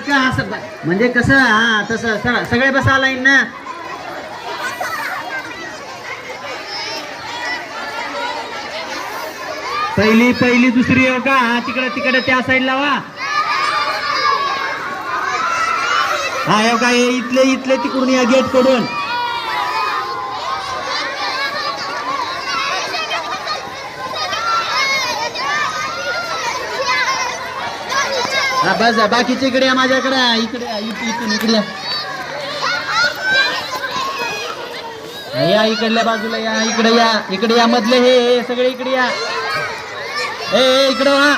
का असं म्हणजे कसं हा तसं सगळे बसा लाईन ना. पहिली दुसरी हो का तिकडे त्या साईडला वा. हा हो का इथले तिकडून या गेट कडून. हा बस बाकीच्या इकडे या माझ्याकडे इथून इकडे या इकडल्या बाजूला या इकडे या मधले हे सगळे इकडे या. ए इकडे वा.